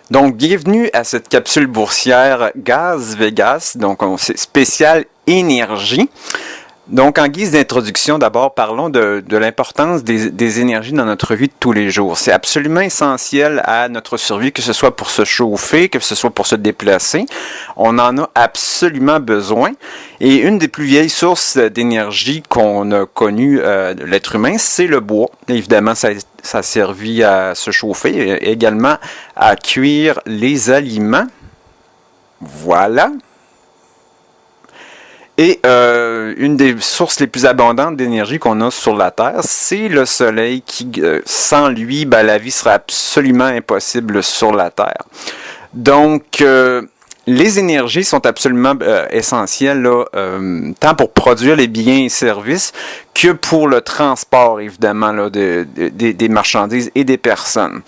Donc, bienvenue à cette capsule boursière Gaz Vegas, donc c'est spécial énergie. Donc, en guise d'introduction, d'abord, parlons de l'importance des énergies dans notre vie de tous les jours. C'est absolument essentiel à notre survie, que ce soit pour se chauffer, que ce soit pour se déplacer. On en a absolument besoin. Et une des plus vieilles sources d'énergie qu'on a connues de l'être humain, c'est le bois. Évidemment, ça a servi à se chauffer et également à cuire les aliments. Voilà. Et une des sources les plus abondantes d'énergie qu'on a sur la Terre, c'est le Soleil qui, sans lui, la vie serait absolument impossible sur la Terre. Donc, les énergies sont absolument essentielles, là, tant pour produire les biens et services que pour le transport, évidemment, là, des marchandises et des personnes.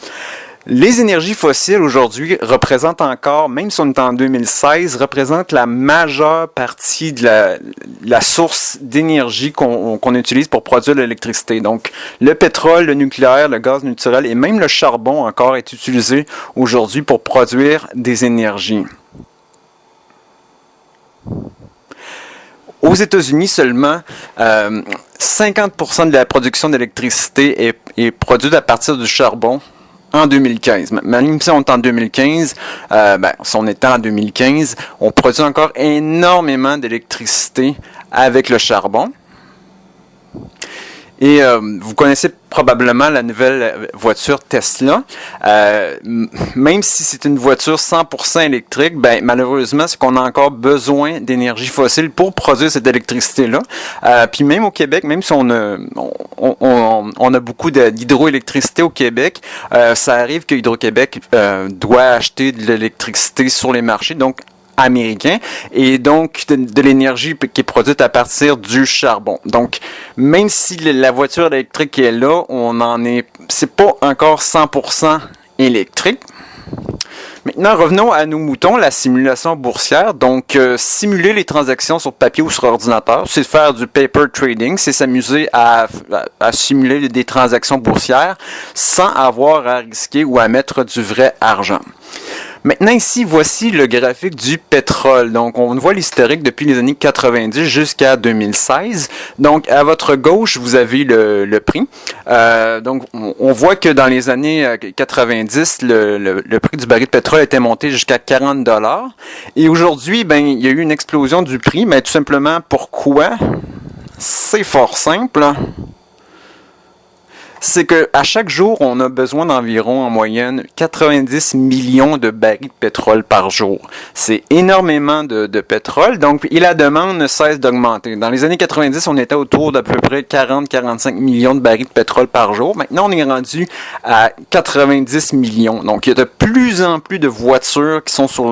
Les énergies fossiles aujourd'hui représentent encore, même si on est en 2016, représentent la majeure partie de la source d'énergie qu'on utilise pour produire l'électricité. Donc, le pétrole, le nucléaire, le gaz naturel et même le charbon encore est utilisé aujourd'hui pour produire des énergies. Aux États-Unis seulement, 50% de la production d'électricité est produite à partir du charbon en 2015. Même si on est en 2015, si on était en 2015, on produit encore énormément d'électricité avec le charbon. Et vous connaissez probablement la nouvelle voiture Tesla. Même si c'est une voiture 100% électrique, malheureusement, c'est qu'on a encore besoin d'énergie fossile pour produire cette électricité-là. Puis même au Québec, même si on a beaucoup d'hydroélectricité au Québec, ça arrive que Hydro-Québec doit acheter de l'électricité sur les marchés, donc américain, et donc de l'énergie qui est produite à partir du charbon. Donc, même si la voiture électrique est là, c'est pas encore 100% électrique. Maintenant, revenons à nos moutons, la simulation boursière. Donc, simuler les transactions sur papier ou sur ordinateur, c'est faire du paper trading, c'est s'amuser à simuler des transactions boursières sans avoir à risquer ou à mettre du vrai argent. Maintenant, ici, voici le graphique du pétrole. Donc, on voit l'historique depuis les années 90 jusqu'à 2016. Donc, à votre gauche, vous avez le prix. Donc, on voit que dans les années 90, le prix du baril de pétrole était monté jusqu'à 40$. Et aujourd'hui, il y a eu une explosion du prix. Mais tout simplement, pourquoi? C'est fort simple. C'est que à chaque jour, on a besoin d'environ en moyenne 90 millions de barils de pétrole par jour. C'est énormément de pétrole, donc et la demande ne cesse d'augmenter. Dans les années 90, on était autour d'à peu près 40-45 millions de barils de pétrole par jour. Maintenant, on est rendu à 90 millions. Donc, il y a de plus en plus de voitures qui sont sur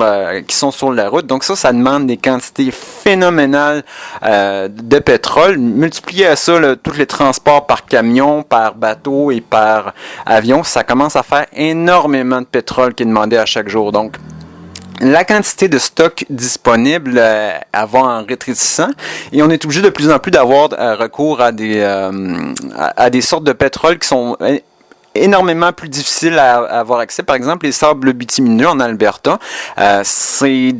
la route. Donc ça demande des quantités phénoménales de pétrole. Multiplié à ça, tous les transports par camion, par bateau et par avion, ça commence à faire énormément de pétrole qui est demandé à chaque jour. Donc, la quantité de stock disponible va en rétrécissant et on est obligé de plus en plus d'avoir recours à des sortes de pétrole qui sont énormément plus difficile à avoir accès. Par exemple, les sables bitumineux en Alberta, c'est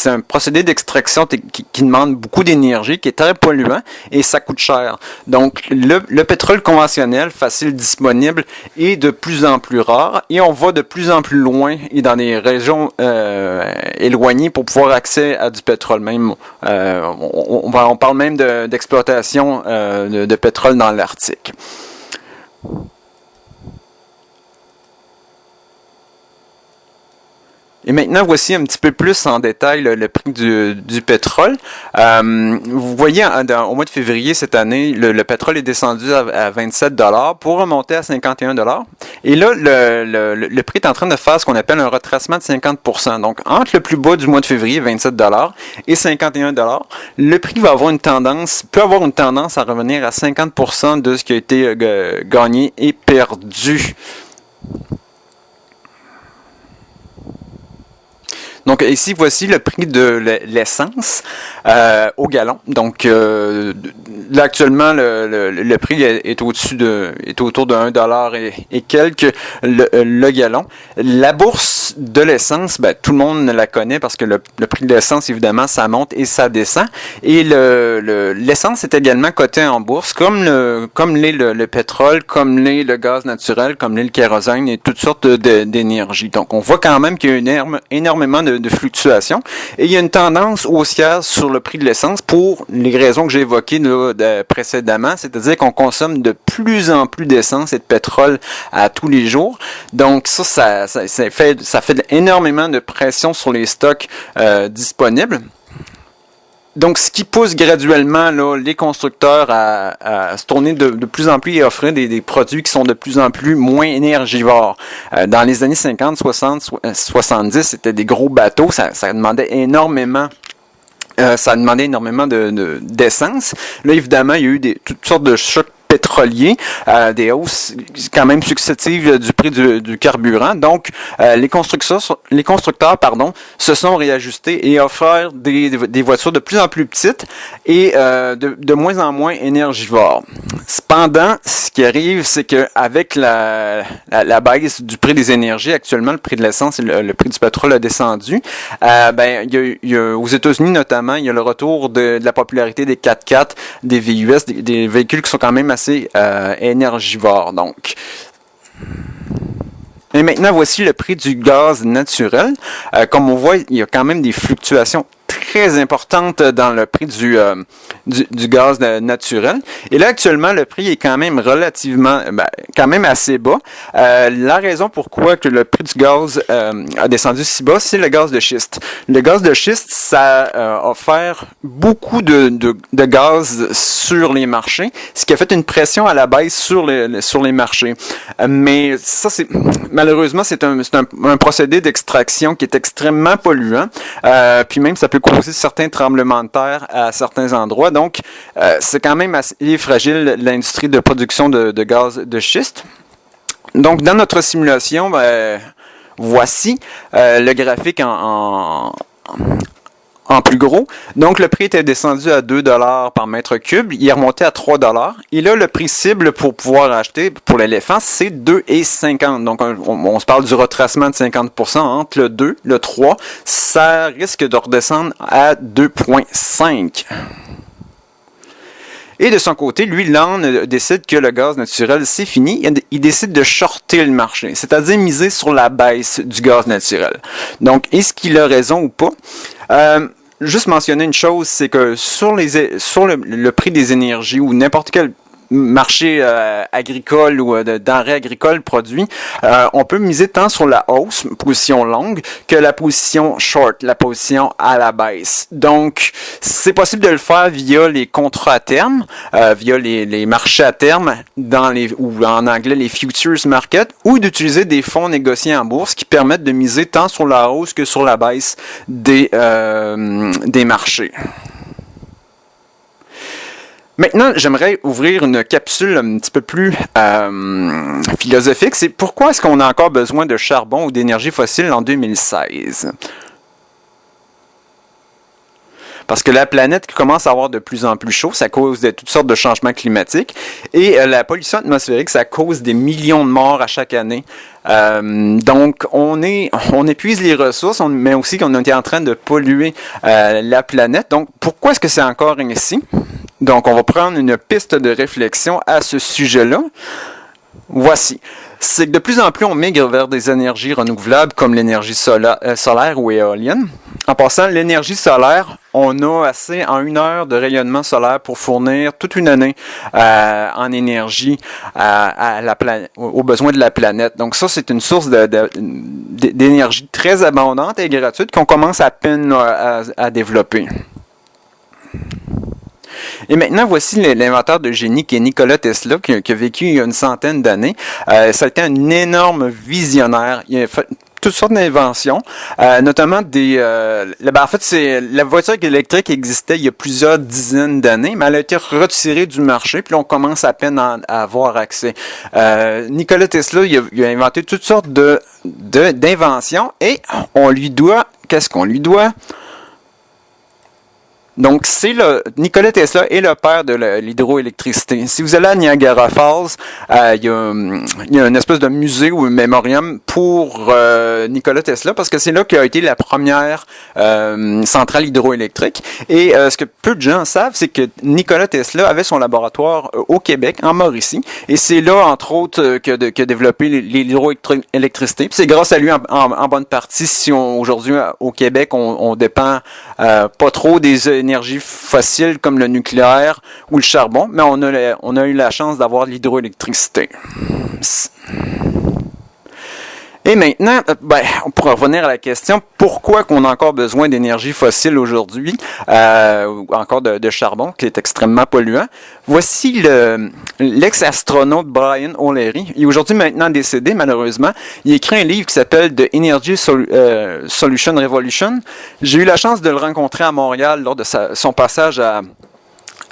un procédé d'extraction qui demande beaucoup d'énergie, qui est très polluant et ça coûte cher. Donc, le pétrole conventionnel, facile disponible, est de plus en plus rare et on va de plus en plus loin et dans des régions éloignées pour pouvoir accès à du pétrole. Même, on parle même d'exploitation de pétrole dans l'Arctique. Et maintenant, voici un petit peu plus en détail le prix du pétrole. Vous voyez, au mois de février cette année, le pétrole est descendu à 27$ pour remonter à 51$. Et là, le prix est en train de faire ce qu'on appelle un retracement de 50%. Donc, entre le plus bas du mois de février, 27$, et 51$, le prix peut avoir une tendance à revenir à 50% de ce qui a été gagné et perdu. Donc ici, voici le prix de l'essence au gallon. Donc là, actuellement, le prix est autour de 1$ et quelques le gallon. La bourse de l'essence, ben, tout le monde la connaît parce que le prix de l'essence, évidemment, ça monte et ça descend. Et l'essence est également cotée en bourse, comme l'est le pétrole, comme l'est le gaz naturel, comme l'est le kérosène et toutes sortes d'énergie. Donc on voit quand même qu'il y a énormément de fluctuations et il y a une tendance haussière sur le prix de l'essence pour les raisons que j'ai évoquées là, précédemment, c'est-à-dire qu'on consomme de plus en plus d'essence et de pétrole à tous les jours. Donc ça fait énormément de pression sur les stocks disponibles. Donc, ce qui pousse graduellement là, les constructeurs à se tourner de plus en plus et offrir des produits qui sont de plus en plus moins énergivores. Dans les années 50, 60, 70, c'était des gros bateaux, ça demandait énormément. D'essence. Là, évidemment, il y a eu toutes sortes de chocs pétroliers, des hausses quand même successives du prix du carburant. Donc, les constructeurs, se sont réajustés et offert des voitures de plus en plus petites et de moins en moins énergivores. Cependant, ce qui arrive, c'est que avec la baisse du prix des énergies, actuellement, le prix de l'essence et le prix du pétrole a descendu. Il y a, aux États-Unis notamment, il y a le retour de la popularité des 4x4, des VUS, des véhicules qui sont quand même assez énergivores. Donc, et maintenant, voici le prix du gaz naturel. Comme on voit, il y a quand même des fluctuations très importante dans le prix du gaz naturel. Et là, actuellement, le prix est quand même relativement, quand même assez bas. La raison pourquoi que le prix du gaz a descendu si bas, c'est le gaz de schiste. Le gaz de schiste, ça offert beaucoup de gaz sur les marchés, ce qui a fait une pression à la baisse sur les marchés. Mais ça, malheureusement, c'est un procédé d'extraction qui est extrêmement polluant. Puis même, ça peut causer certains tremblements de terre à certains endroits. Donc, c'est quand même assez fragile, l'industrie de production de gaz de schiste. Donc, dans notre simulation, voici le graphique en plus gros. Donc, le prix était descendu à 2$ par mètre cube. Il est remonté à 3$. Et là, le prix cible pour pouvoir acheter pour l'éléphant, c'est 2,50$. Donc, on se parle du retracement de 50% entre le 2, le 3. Ça risque de redescendre à 2,5$. Et de son côté, lui, Land décide que le gaz naturel, c'est fini. Il décide de shorter le marché, c'est-à-dire miser sur la baisse du gaz naturel. Donc, est-ce qu'il a raison ou pas? Juste mentionner une chose, c'est que sur le prix des énergies ou n'importe quel marché agricole ou de denrées agricoles produits, on peut miser tant sur la hausse, position longue, que la position short, la position à la baisse. Donc, c'est possible de le faire via les contrats à terme, via les marchés à terme, ou en anglais les futures markets, ou d'utiliser des fonds négociés en bourse qui permettent de miser tant sur la hausse que sur la baisse des marchés. Maintenant, j'aimerais ouvrir une capsule un petit peu plus philosophique. C'est pourquoi est-ce qu'on a encore besoin de charbon ou d'énergie fossile en 2016? Parce que la planète commence à avoir de plus en plus chaud, ça cause de toutes sortes de changements climatiques. Et la pollution atmosphérique, ça cause des millions de morts à chaque année. Donc, on épuise les ressources, mais aussi qu'on est en train de polluer la planète. Donc, pourquoi est-ce que c'est encore ainsi? Donc, on va prendre une piste de réflexion à ce sujet-là. Voici. C'est que de plus en plus, on migre vers des énergies renouvelables comme l'énergie solaire ou éolienne. En passant, l'énergie solaire, on a assez en 1 heure de rayonnement solaire pour fournir toute une année en énergie aux besoins de la planète. Donc ça, c'est une source d'énergie très abondante et gratuite qu'on commence à peine à développer. Et maintenant, voici l'inventeur de génie qui est Nikola Tesla, qui a vécu il y a une centaine d'années. Ça a été un énorme visionnaire. Il a fait toutes sortes d'inventions, notamment en fait, la voiture électrique existait il y a plusieurs dizaines d'années, mais elle a été retirée du marché, puis là, on commence à peine à avoir accès. Nikola Tesla, il a inventé toutes sortes d'inventions, et on lui doit, qu'est-ce qu'on lui doit? Donc, Nikola Tesla est le père de l'hydroélectricité. Si vous allez à Niagara Falls, il y a une espèce de musée ou un mémorium pour Nikola Tesla, parce que c'est là qu'a été la première centrale hydroélectrique. Et ce que peu de gens savent, c'est que Nikola Tesla avait son laboratoire au Québec, en Mauricie. Et c'est là, entre autres, qu'a développé l'hydroélectricité. Puis c'est grâce à lui, en bonne partie, si aujourd'hui, au Québec, on dépend pas trop des énergies fossiles comme le nucléaire ou le charbon, mais on a eu la chance d'avoir l'hydroélectricité. Et maintenant, on pourra revenir à la question, pourquoi qu'on a encore besoin d'énergie fossile aujourd'hui, encore de charbon, qui est extrêmement polluant. Voici l'ex-astronaute Brian O'Leary. Il est aujourd'hui maintenant décédé, malheureusement. Il a écrit un livre qui s'appelle The Energy Solution Revolution. J'ai eu la chance de le rencontrer à Montréal lors de son passage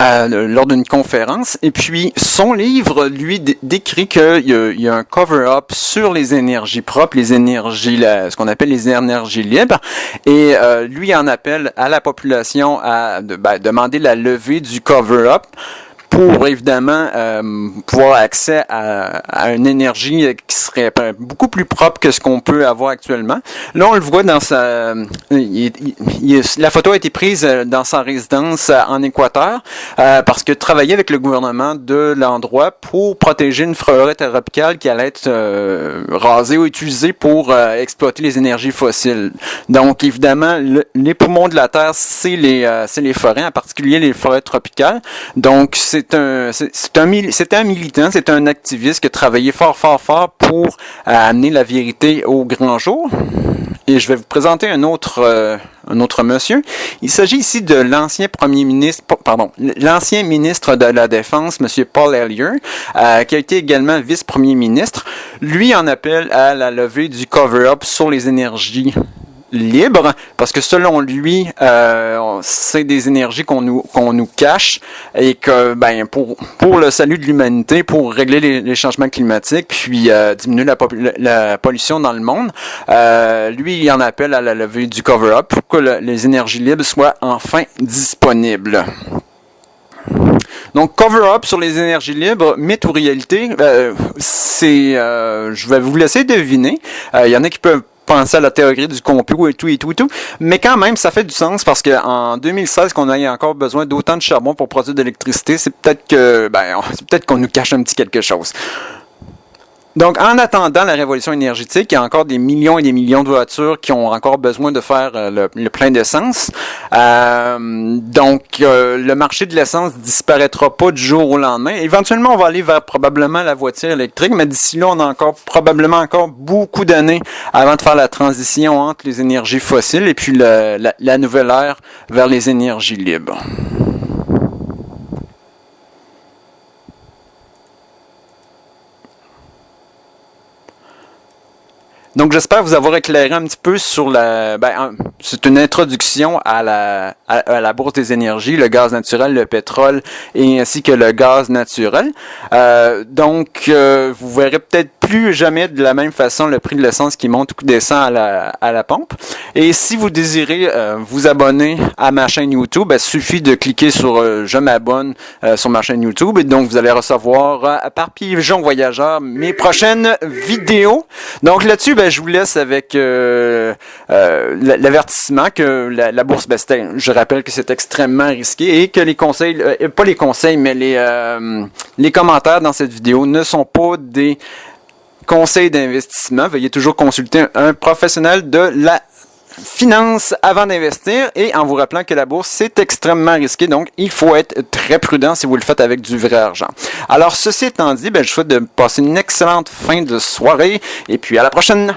lors d'une conférence. Et puis, son livre, lui, décrit qu'il y a un cover-up sur les énergies propres, les énergies, ce qu'on appelle les énergies libres. Et lui en appelle à la population à demander la levée du cover-up pour évidemment pouvoir accès à une énergie qui serait beaucoup plus propre que ce qu'on peut avoir actuellement. Là, on le voit dans la photo a été prise dans sa résidence en Équateur parce que travaillait avec le gouvernement de l'endroit pour protéger une forêt tropicale qui allait être rasée ou utilisée pour exploiter les énergies fossiles. Donc, évidemment, les poumons de la Terre, c'est les forêts, en particulier les forêts tropicales. Donc, c'est un militant, c'est un activiste qui a travaillé fort pour amener la vérité au grand jour. Et je vais vous présenter un autre monsieur. Il s'agit ici de l'ancien ministre de la Défense, M. Paul Hellyer, qui a été également vice-premier ministre. Lui en appelle à la levée du cover-up sur les énergies libre, parce que selon lui, c'est des énergies qu'on nous cache et que pour le salut de l'humanité, pour régler les changements climatiques, puis diminuer la pollution dans le monde, lui il en appelle à la levée du cover-up pour que les énergies libres soient enfin disponibles. Donc, cover-up sur les énergies libres, mythe ou réalité, je vais vous laisser deviner. Il y en a qui peuvent penser à la théorie du complot et tout. Mais quand même, ça fait du sens parce qu'en 2016, qu'on ait encore besoin d'autant de charbon pour produire de l'électricité, c'est peut-être qu'on nous cache un petit quelque chose. Donc, en attendant la révolution énergétique, il y a encore des millions et des millions de voitures qui ont encore besoin de faire le plein d'essence. Donc, le marché de l'essence disparaîtra pas du jour au lendemain. Éventuellement, on va aller vers probablement la voiture électrique, mais d'ici là, on a probablement encore beaucoup d'années avant de faire la transition entre les énergies fossiles et puis la nouvelle ère vers les énergies libres. Donc, j'espère vous avoir éclairé un petit peu sur c'est une introduction à la bourse des énergies, le gaz naturel, le pétrole et ainsi que le gaz naturel. Donc, vous verrez peut-être plus jamais de la même façon le prix de l'essence qui monte ou qui descend à la pompe. Et si vous désirez vous abonner à ma chaîne YouTube, il suffit de cliquer sur je m'abonne sur ma chaîne YouTube et donc vous allez recevoir par pigeon voyageur mes prochaines vidéos. Donc là-dessus, je vous laisse avec l'avertissement que la bourse, je rappelle que c'est extrêmement risqué et que les conseils, pas les conseils, mais les commentaires dans cette vidéo ne sont pas des conseils d'investissement. Veuillez toujours consulter un professionnel de la finance avant d'investir et en vous rappelant que la bourse, c'est extrêmement risqué. Donc, il faut être très prudent si vous le faites avec du vrai argent. Alors, ceci étant dit, je souhaite de passer une excellente fin de soirée et puis à la prochaine!